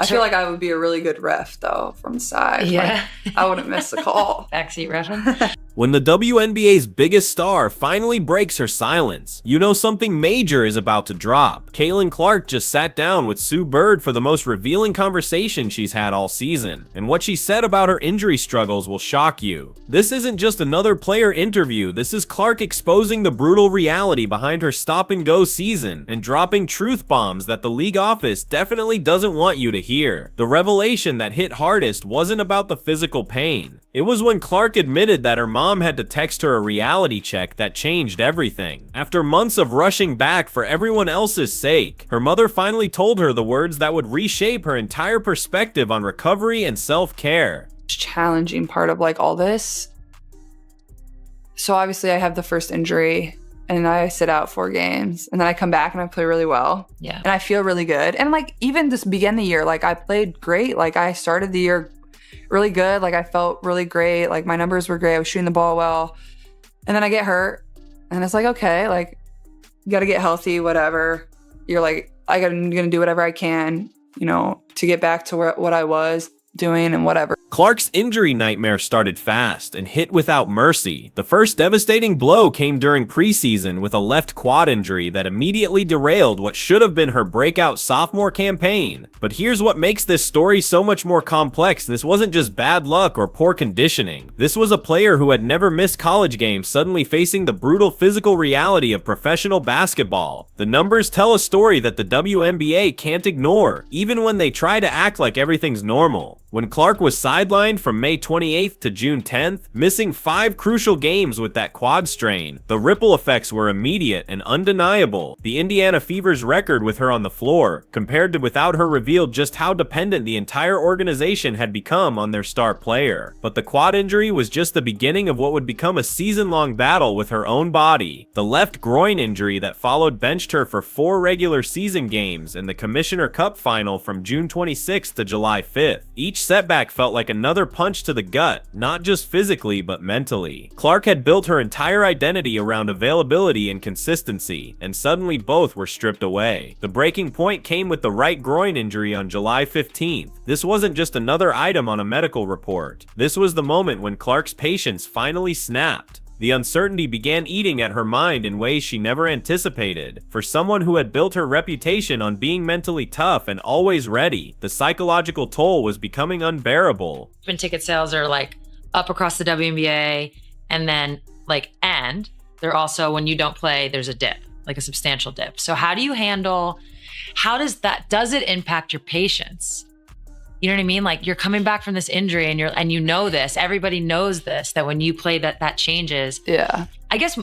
I feel like I would be a really good ref, though, from the side. Yeah. Like, I wouldn't miss a call. Backseat reffing. When the WNBA's biggest star finally breaks her silence, you know something major is about to drop. Caitlin Clark just sat down with Sue Bird for the most revealing conversation she's had all season, and what she said about her injury struggles will shock you. This isn't just another player interview, this is Clark exposing the brutal reality behind her stop-and-go season and dropping truth bombs that the league office definitely doesn't want you to hear. The revelation that hit hardest wasn't about the physical pain. It was when Clark admitted that her mom had to text her a reality check that changed everything. After months of rushing back for everyone else's sake, her mother finally told her the words that would reshape her entire perspective on recovery and self-care. Challenging part of like all this. So obviously I have the first injury and I sit out 4 games and then I come back and I play really well. Yeah. And I feel really good. And like even this beginning of the year, like I played great. Like I started the year really good. Like I felt really great. Like my numbers were great. I was shooting the ball well. And then I get hurt and it's like, okay, like you got to get healthy, whatever. You're like, I'm going to do whatever I can, you know, to get back to what I was doing and whatever. Clark's injury nightmare started fast and hit without mercy. The first devastating blow came during preseason with a left quad injury that immediately derailed what should have been her breakout sophomore campaign. But here's what makes this story so much more complex. This wasn't just bad luck or poor conditioning. This was a player who had never missed college games suddenly facing the brutal physical reality of professional basketball. The numbers tell a story that the WNBA can't ignore, even when they try to act like everything's normal. When Clark was sidelined from May 28th to June 10th, missing 5 crucial games with that quad strain, the ripple effects were immediate and undeniable. The Indiana Fever's record with her on the floor, compared to without her, revealed just how dependent the entire organization had become on their star player. But the quad injury was just the beginning of what would become a season-long battle with her own body. The left groin injury that followed benched her for 4 regular season games and the Commissioner Cup final from June 26th to July 5th. Each setback felt like another punch to the gut, not just physically but mentally. Clark had built her entire identity around availability and consistency, and suddenly both were stripped away. The breaking point came with the right groin injury on July 15th. This wasn't just another item on a medical report. This was the moment when Clark's patience finally snapped. The uncertainty began eating at her mind in ways she never anticipated. For someone who had built her reputation on being mentally tough and always ready, the psychological toll was becoming unbearable. When ticket sales are like up across the WNBA, and then and they're also, when you don't play, there's a dip, like a substantial dip. So how do you handle, does it impact your patience? You know what I mean? Like you're coming back from this injury and you know this, everybody knows this, that when you play that changes. Yeah. I guess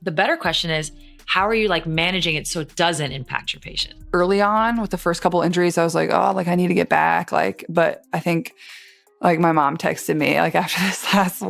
the better question is, how are you like managing it so it doesn't impact your patient? Early on with the first couple injuries, I was like, oh, like I need to get back. But I think like my mom texted me like after this last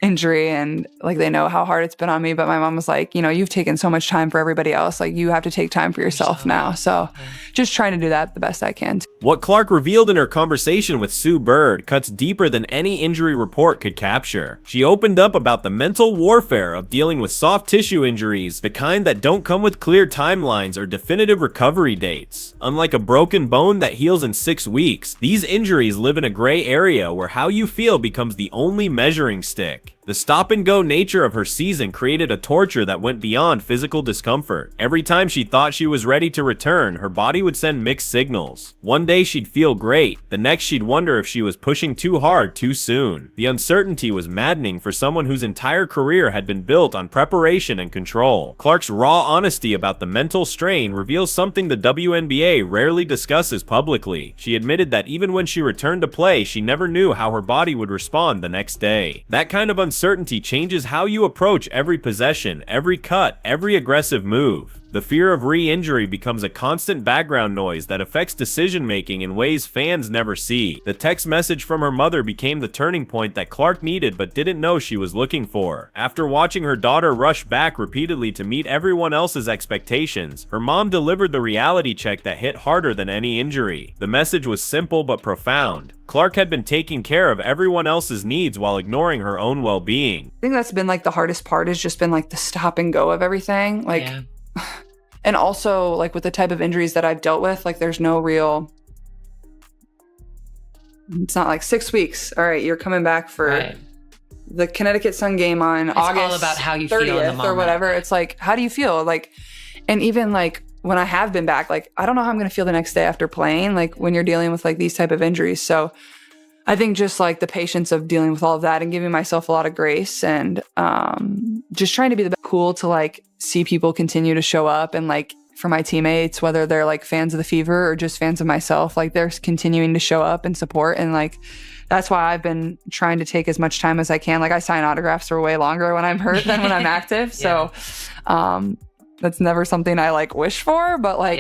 injury and like they know how hard it's been on me. But my mom was like, you know, you've taken so much time for everybody else. Like you have to take time for yourself now. So just trying to do that the best I can. What Clark revealed in her conversation with Sue Bird cuts deeper than any injury report could capture. She opened up about the mental warfare of dealing with soft tissue injuries, the kind that don't come with clear timelines or definitive recovery dates. Unlike a broken bone that heals in 6 weeks, these injuries live in a gray area where how you feel becomes the only measuring stick. The stop-and-go nature of her season created a torture that went beyond physical discomfort. Every time she thought she was ready to return, her body would send mixed signals. One day she'd feel great, the next she'd wonder if she was pushing too hard too soon. The uncertainty was maddening for someone whose entire career had been built on preparation and control. Clark's raw honesty about the mental strain reveals something the WNBA rarely discusses publicly. She admitted that even when she returned to play, she never knew how her body would respond the next day. That kind of uncertainty changes how you approach every possession, every cut, every aggressive move. The fear of re-injury becomes a constant background noise that affects decision-making in ways fans never see. The text message from her mother became the turning point that Clark needed but didn't know she was looking for. After watching her daughter rush back repeatedly to meet everyone else's expectations, her mom delivered the reality check that hit harder than any injury. The message was simple but profound. Clark had been taking care of everyone else's needs while ignoring her own well-being. I think that's been like the hardest part, has just been like the stop and go of everything. And also like with the type of injuries that I've dealt with, like there's no real It's not like 6 weeks. All right, you're coming back for the Connecticut Sun game on August all about how you feel in the 30th moment. or whatever. It's like, how do you feel? Like, and even like when I have been back, like, I don't know how I'm going to feel the next day after playing, like when you're dealing with like these type of injuries. So I think just like the patience of dealing with all of that and giving myself a lot of grace and just trying to be the best. Cool to like see people continue to show up and like for my teammates, whether they're like fans of the Fever or just fans of myself, like they're continuing to show up and support. And like, that's why I've been trying to take as much time as I can. Like I sign autographs for way longer when I'm hurt than when I'm active. So that's never something I like wish for, but like,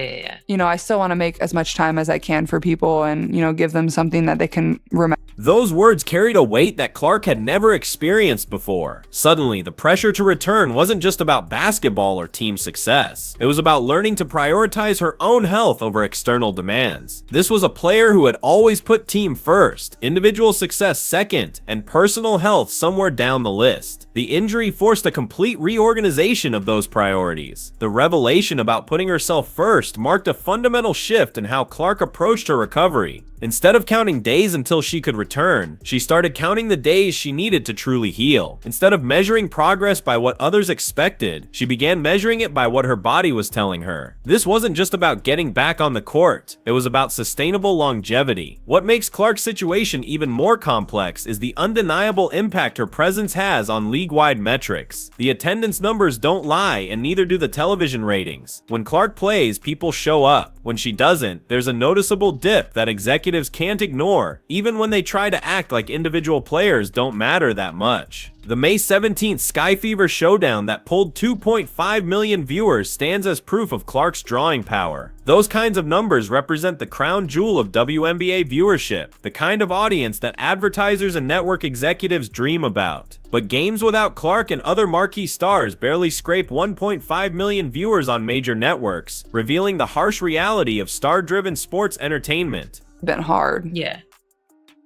you know, I still want to make as much time as I can for people and, you know, give them something that they can remember. Those words carried a weight that Clark had never experienced before. Suddenly, the pressure to return wasn't just about basketball or team success. It was about learning to prioritize her own health over external demands. This was a player who had always put team first, individual success second, and personal health somewhere down the list. The injury forced a complete reorganization of those priorities. The revelation about putting herself first marked a fundamental shift in how Clark approached her recovery. Instead of counting days until she could return, she started counting the days she needed to truly heal. Instead of measuring progress by what others expected, she began measuring it by what her body was telling her. This wasn't just about getting back on the court, it was about sustainable longevity. What makes Clark's situation even more complex is the undeniable impact her presence has on league-wide metrics. The attendance numbers don't lie, and neither do the television ratings. When Clark plays, people show up. When she doesn't, there's a noticeable dip that executives can't ignore, even when they try to act like individual players don't matter that much. The May 17th Sky Fever showdown that pulled 2.5 million viewers stands as proof of Clark's drawing power. Those kinds of numbers represent the crown jewel of WNBA viewership, the kind of audience that advertisers and network executives dream about. But games without Clark and other marquee stars barely scrape 1.5 million viewers on major networks, revealing the harsh reality of star-driven sports entertainment. Been hard. Yeah.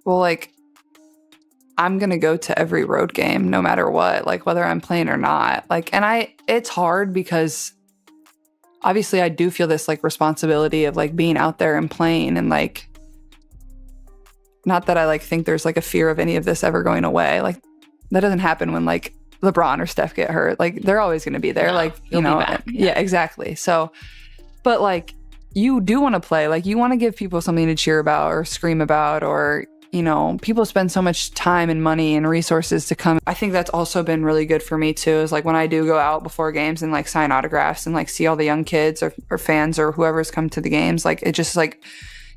Well, like, I'm going to go to every road game no matter what, like whether I'm playing or not. Like, and it's hard because obviously I do feel this like responsibility of like being out there and playing and like, not that I like think there's like a fear of any of this ever going away. Like that doesn't happen when like LeBron or Steph get hurt. Like they're always going to be there. No, like, you know, yeah, exactly. So, but like you do want to play, like you want to give people something to cheer about or scream about, or, you know, people spend so much time and money and resources to come. I think that's also been really good for me too, is like when I do go out before games and like sign autographs and like see all the young kids or fans or whoever's come to the games, like it just like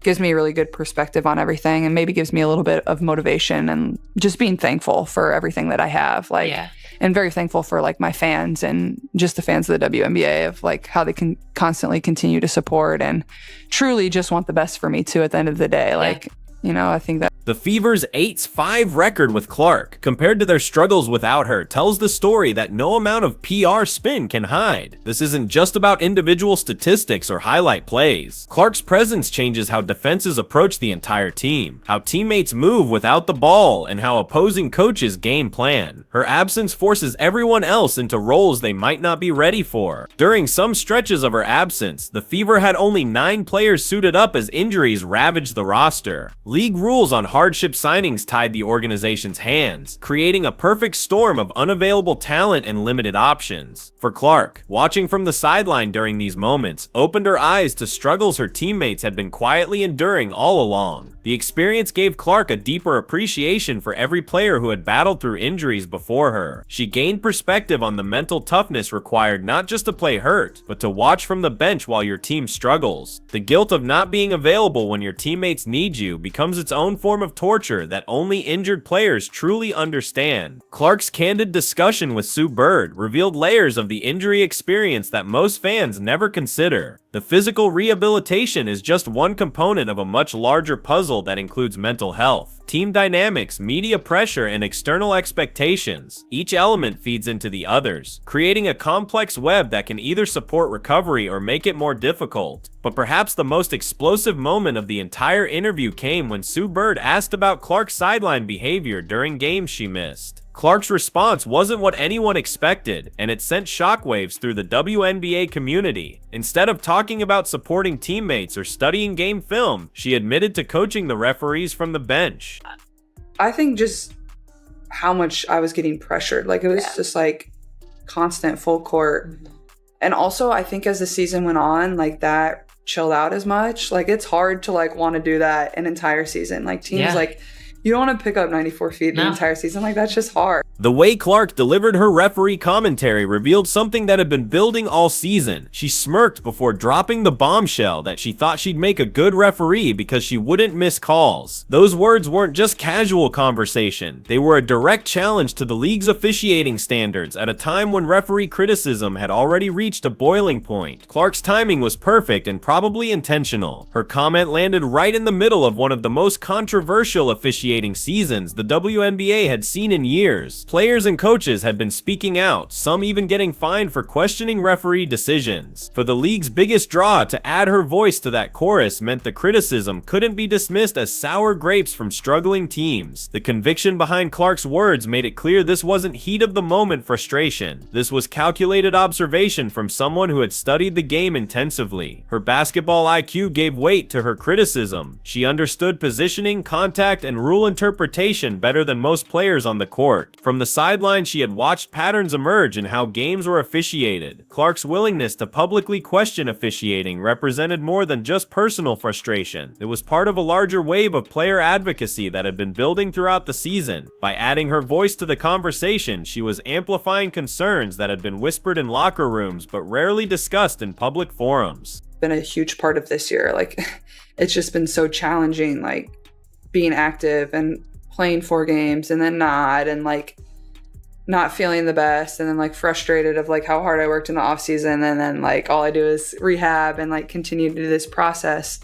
gives me a really good perspective on everything and maybe gives me a little bit of motivation and just being thankful for everything that I have. Like, and very thankful for like my fans and just the fans of the WNBA of like how they can constantly continue to support and truly just want the best for me too at the end of the day. Like, you know, I think that the Fever's 8-5 record with Clark, compared to their struggles without her, tells the story that no amount of PR spin can hide. This isn't just about individual statistics or highlight plays. Clark's presence changes how defenses approach the entire team, how teammates move without the ball, and how opposing coaches game plan. Her absence forces everyone else into roles they might not be ready for. During some stretches of her absence, the Fever had only 9 players suited up as injuries ravaged the roster. League rules on hardship signings tied the organization's hands, creating a perfect storm of unavailable talent and limited options. For Clark, watching from the sideline during these moments opened her eyes to struggles her teammates had been quietly enduring all along. The experience gave Clark a deeper appreciation for every player who had battled through injuries before her. She gained perspective on the mental toughness required not just to play hurt, but to watch from the bench while your team struggles. The guilt of not being available when your teammates need you becomes its own form of torture that only injured players truly understand. Clark's candid discussion with Sue Bird revealed layers of the injury experience that most fans never consider. The physical rehabilitation is just one component of a much larger puzzle that includes mental health, team dynamics, media pressure, and external expectations. Each element feeds into the others, creating a complex web that can either support recovery or make it more difficult. But perhaps the most explosive moment of the entire interview came when Sue Bird asked about Clark's sideline behavior during games she missed. Clark's response wasn't what anyone expected, and it sent shockwaves through the WNBA community. Instead of talking about supporting teammates or studying game film, she admitted to coaching the referees from the bench. I think just how much I was getting pressured. Like, it was just like constant full court. And also, I think as the season went on, like, that chilled out as much. Like, it's hard to like want to do that an entire season. Like, teams like, you don't want to pick up 94 feet the entire season. Like, that's just hard. The way Clark delivered her referee commentary revealed something that had been building all season. She smirked before dropping the bombshell that she thought she'd make a good referee because she wouldn't miss calls. Those words weren't just casual conversation. They were a direct challenge to the league's officiating standards at a time when referee criticism had already reached a boiling point. Clark's timing was perfect and probably intentional. Her comment landed right in the middle of one of the most controversial officiating seasons the WNBA had seen in years. Players and coaches had been speaking out, some even getting fined for questioning referee decisions. For the league's biggest draw, to add her voice to that chorus meant the criticism couldn't be dismissed as sour grapes from struggling teams. The conviction behind Clark's words made it clear this wasn't heat of the moment frustration. This was calculated observation from someone who had studied the game intensively. Her basketball IQ gave weight to her criticism. She understood positioning, contact, and rule interpretation better than most players on the court. From the sideline, she had watched patterns emerge in how games were officiated. Clark's willingness to publicly question officiating represented more than just personal frustration. It was part of a larger wave of player advocacy that had been building throughout the season. By adding her voice to the conversation, she was amplifying concerns that had been whispered in locker rooms but rarely discussed in public forums. Been a huge part of this year. Like, it's just been so challenging, like being active and playing 4 games and then not, and like not feeling the best, and then like frustrated of like how hard I worked in the off season, and then like all I do is rehab and like continue to do this process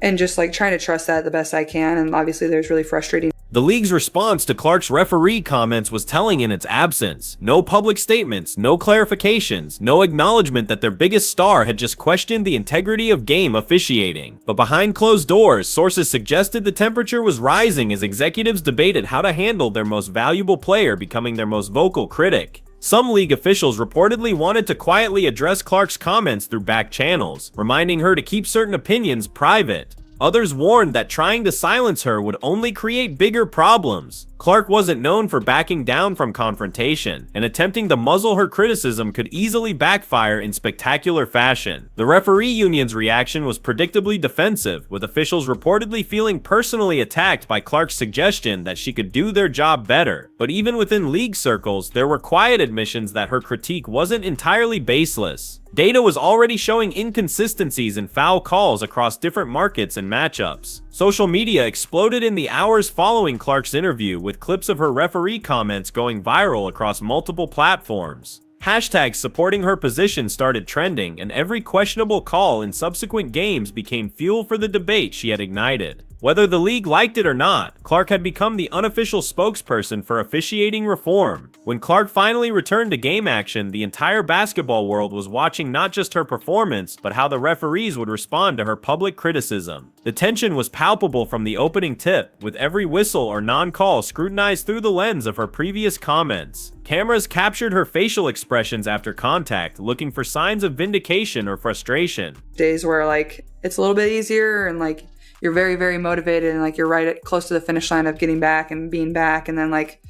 and just like trying to trust that the best I can. And obviously there's really frustrating. The league's response to Clark's referee comments was telling in its absence. No public statements, no clarifications, no acknowledgement that their biggest star had just questioned the integrity of game officiating. But behind closed doors, sources suggested the temperature was rising as executives debated how to handle their most valuable player becoming their most vocal critic. Some league officials reportedly wanted to quietly address Clark's comments through back channels, reminding her to keep certain opinions private. Others warned that trying to silence her would only create bigger problems. Clark wasn't known for backing down from confrontation, and attempting to muzzle her criticism could easily backfire in spectacular fashion. The referee union's reaction was predictably defensive, with officials reportedly feeling personally attacked by Clark's suggestion that she could do their job better. But even within league circles, there were quiet admissions that her critique wasn't entirely baseless. Data was already showing inconsistencies in foul calls across different markets and matchups. Social media exploded in the hours following Clark's interview, with clips of her referee comments going viral across multiple platforms. Hashtags supporting her position started trending, and every questionable call in subsequent games became fuel for the debate she had ignited. Whether the league liked it or not, Clark had become the unofficial spokesperson for officiating reform. When Clark finally returned to game action, the entire basketball world was watching not just her performance, but how the referees would respond to her public criticism. The tension was palpable from the opening tip, with every whistle or non-call scrutinized through the lens of her previous comments. Cameras captured her facial expressions after contact, looking for signs of vindication or frustration. Days where like it's a little bit easier and like you're very, very motivated and like you're close to the finish line of getting back and being back. And then like,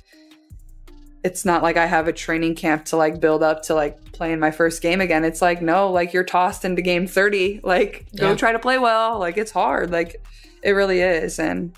it's not like I have a training camp to like build up to like playing my first game again. It's like, no, like you're tossed into game 30, like go try to play well. Like it's hard. Like it really is. And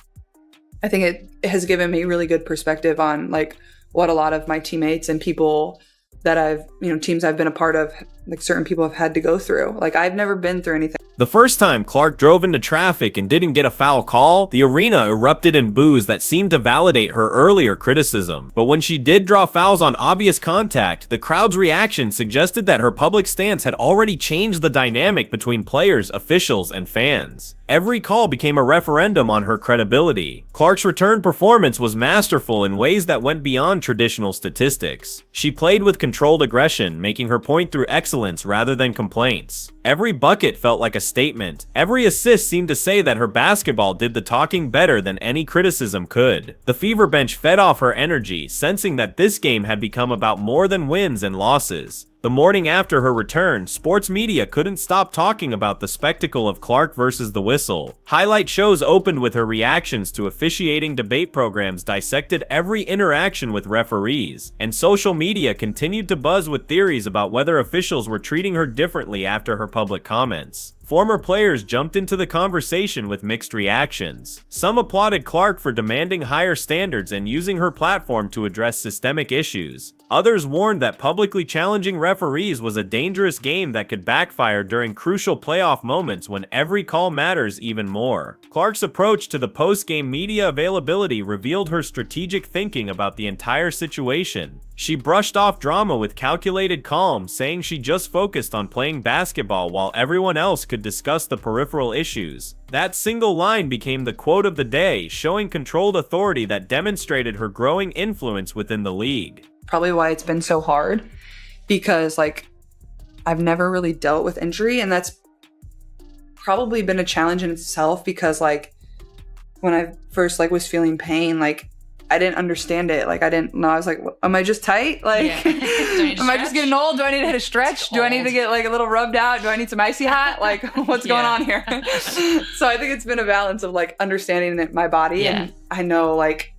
I think it has given me really good perspective on like what a lot of my teammates and people that I've, teams I've been a part of, like certain people have had to go through. Like I've never been through anything. The first time Clark drove into traffic and didn't get a foul call, the arena erupted in boos that seemed to validate her earlier criticism. But when she did draw fouls on obvious contact, the crowd's reaction suggested that her public stance had already changed the dynamic between players, officials, and fans. Every call became a referendum on her credibility. Clark's return performance was masterful in ways that went beyond traditional statistics. She played with controlled aggression, making her point through excellent excellence rather than complaints. Every bucket felt like a statement. Every assist seemed to say that her basketball did the talking better than any criticism could. The Fever bench fed off her energy, sensing that this game had become about more than wins and losses. The morning after her return, sports media couldn't stop talking about the spectacle of Clark versus the whistle. Highlight shows opened with her reactions to officiating. Debate programs dissected every interaction with referees, and social media continued to buzz with theories about whether officials were treating her differently after her public comments. Former players jumped into the conversation with mixed reactions. Some applauded Clark for demanding higher standards and using her platform to address systemic issues. Others warned that publicly challenging referees was a dangerous game that could backfire during crucial playoff moments when every call matters even more. Clark's approach to the post-game media availability revealed her strategic thinking about the entire situation. She brushed off drama with calculated calm, saying she just focused on playing basketball while everyone else could discuss the peripheral issues. That single line became the quote of the day, showing controlled authority that demonstrated her growing influence within the league. Probably why it's been so hard, because like I've never really dealt with injury, and that's probably been a challenge in itself, because like when I first like was feeling pain, like I didn't understand it. Like I didn't know. I was like, am I just tight? Like, am I just getting old? Do I need to hit a stretch? Do I need to get like a little rubbed out? Do I need some icy hot? Like what's going on here? So I think it's been a balance of like understanding my body. And I know like,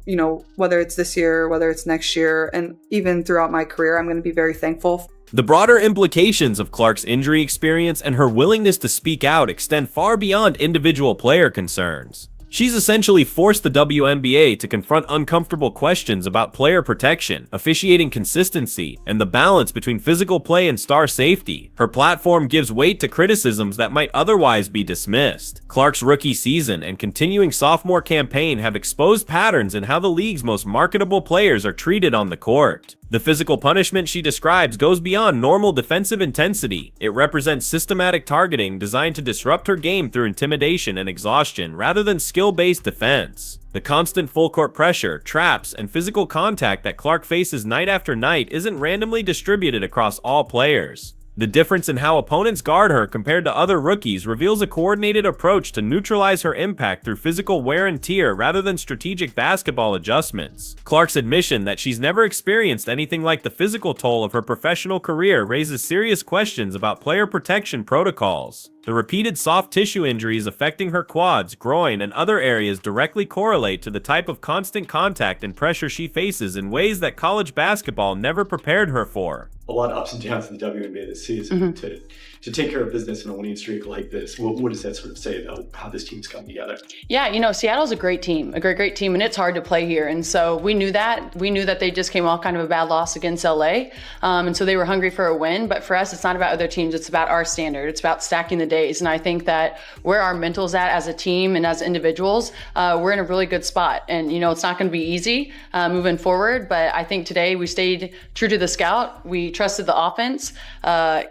you know, whether it's this year, whether it's next year, and even throughout my career, I'm going to be very thankful. The broader implications of Clark's injury experience and her willingness to speak out extend far beyond individual player concerns. She's essentially forced the WNBA to confront uncomfortable questions about player protection, officiating consistency, and the balance between physical play and star safety. Her platform gives weight to criticisms that might otherwise be dismissed. Clark's rookie season and continuing sophomore campaign have exposed patterns in how the league's most marketable players are treated on the court. The physical punishment she describes goes beyond normal defensive intensity. It represents systematic targeting designed to disrupt her game through intimidation and exhaustion rather than skill-based defense. The constant full-court pressure, traps, and physical contact that Clark faces night after night isn't randomly distributed across all players. The difference in how opponents guard her compared to other rookies reveals a coordinated approach to neutralize her impact through physical wear and tear rather than strategic basketball adjustments. Clark's admission that she's never experienced anything like the physical toll of her professional career raises serious questions about player protection protocols. The repeated soft tissue injuries affecting her quads, groin, and other areas directly correlate to the type of constant contact and pressure she faces in ways that college basketball never prepared her for. A lot of ups and downs in the WNBA this season. To take care of business in a winning streak like this, what does that sort of say about how this team's come together? Yeah, you know, Seattle's a great team, a great team, and it's hard to play here. And so we knew that. We knew that they just came off kind of a bad loss against LA. And so they were hungry for a win. But for us, it's not about other teams. It's about our standard. It's about stacking the days. And I think that where our mental's at as a team and as individuals, we're in a really good spot. And, you know, it's not going to be easy moving forward. But I think today we stayed true to the scout. We trusted the offense.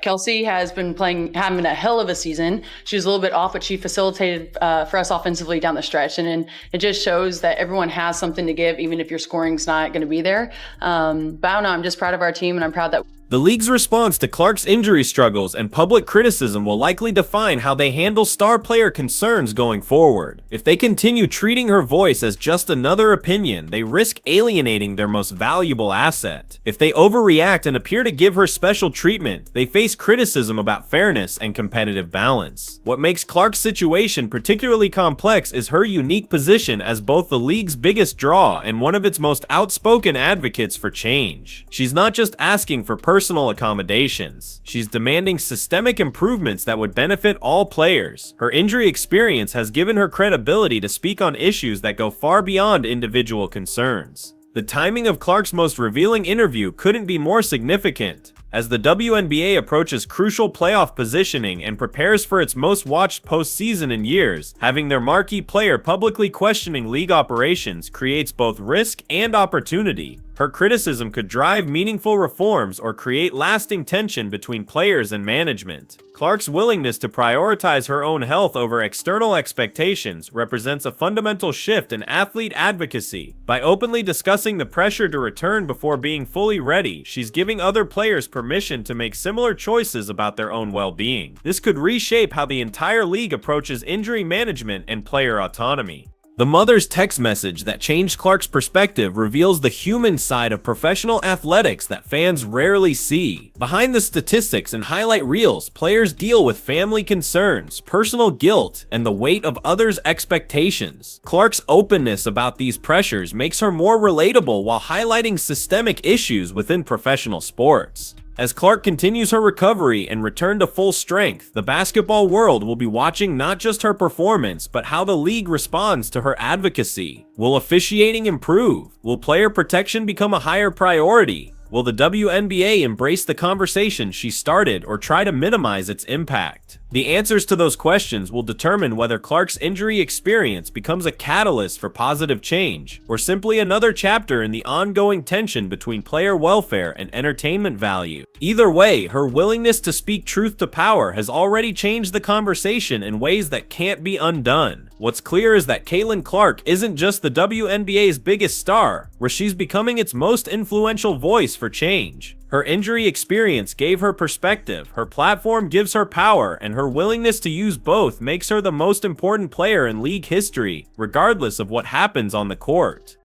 Kelsey has been having a hell of a season. She was a little bit off, but she facilitated for us offensively down the stretch. And it just shows that everyone has something to give, even if your scoring's not going to be there. But I don't know, I'm just proud of our team, and I'm proud that the league's response to Clark's injury struggles and public criticism will likely define how they handle star player concerns going forward. If they continue treating her voice as just another opinion, they risk alienating their most valuable asset. If they overreact and appear to give her special treatment, they face criticism about fairness and competitive balance. What makes Clark's situation particularly complex is her unique position as both the league's biggest draw and one of its most outspoken advocates for change. She's not just asking for personal accommodations. She's demanding systemic improvements that would benefit all players. Her injury experience has given her credibility to speak on issues that go far beyond individual concerns. The timing of Clark's most revealing interview couldn't be more significant. As the WNBA approaches crucial playoff positioning and prepares for its most watched postseason in years, having their marquee player publicly questioning league operations creates both risk and opportunity. Her criticism could drive meaningful reforms or create lasting tension between players and management. Clark's willingness to prioritize her own health over external expectations represents a fundamental shift in athlete advocacy. By openly discussing the pressure to return before being fully ready, she's giving other players permission to make similar choices about their own well-being. This could reshape how the entire league approaches injury management and player autonomy. The mother's text message that changed Clark's perspective reveals the human side of professional athletics that fans rarely see. Behind the statistics and highlight reels, players deal with family concerns, personal guilt, and the weight of others' expectations. Clark's openness about these pressures makes her more relatable while highlighting systemic issues within professional sports. As Clark continues her recovery and return to full strength, the basketball world will be watching not just her performance, but how the league responds to her advocacy. Will officiating improve? Will player protection become a higher priority? Will the WNBA embrace the conversation she started or try to minimize its impact? The answers to those questions will determine whether Clark's injury experience becomes a catalyst for positive change, or simply another chapter in the ongoing tension between player welfare and entertainment value. Either way, her willingness to speak truth to power has already changed the conversation in ways that can't be undone. What's clear is that Caitlin Clark isn't just the WNBA's biggest star, where she's becoming its most influential voice for change. Her injury experience gave her perspective, her platform gives her power, and her willingness to use both makes her the most important player in league history, regardless of what happens on the court.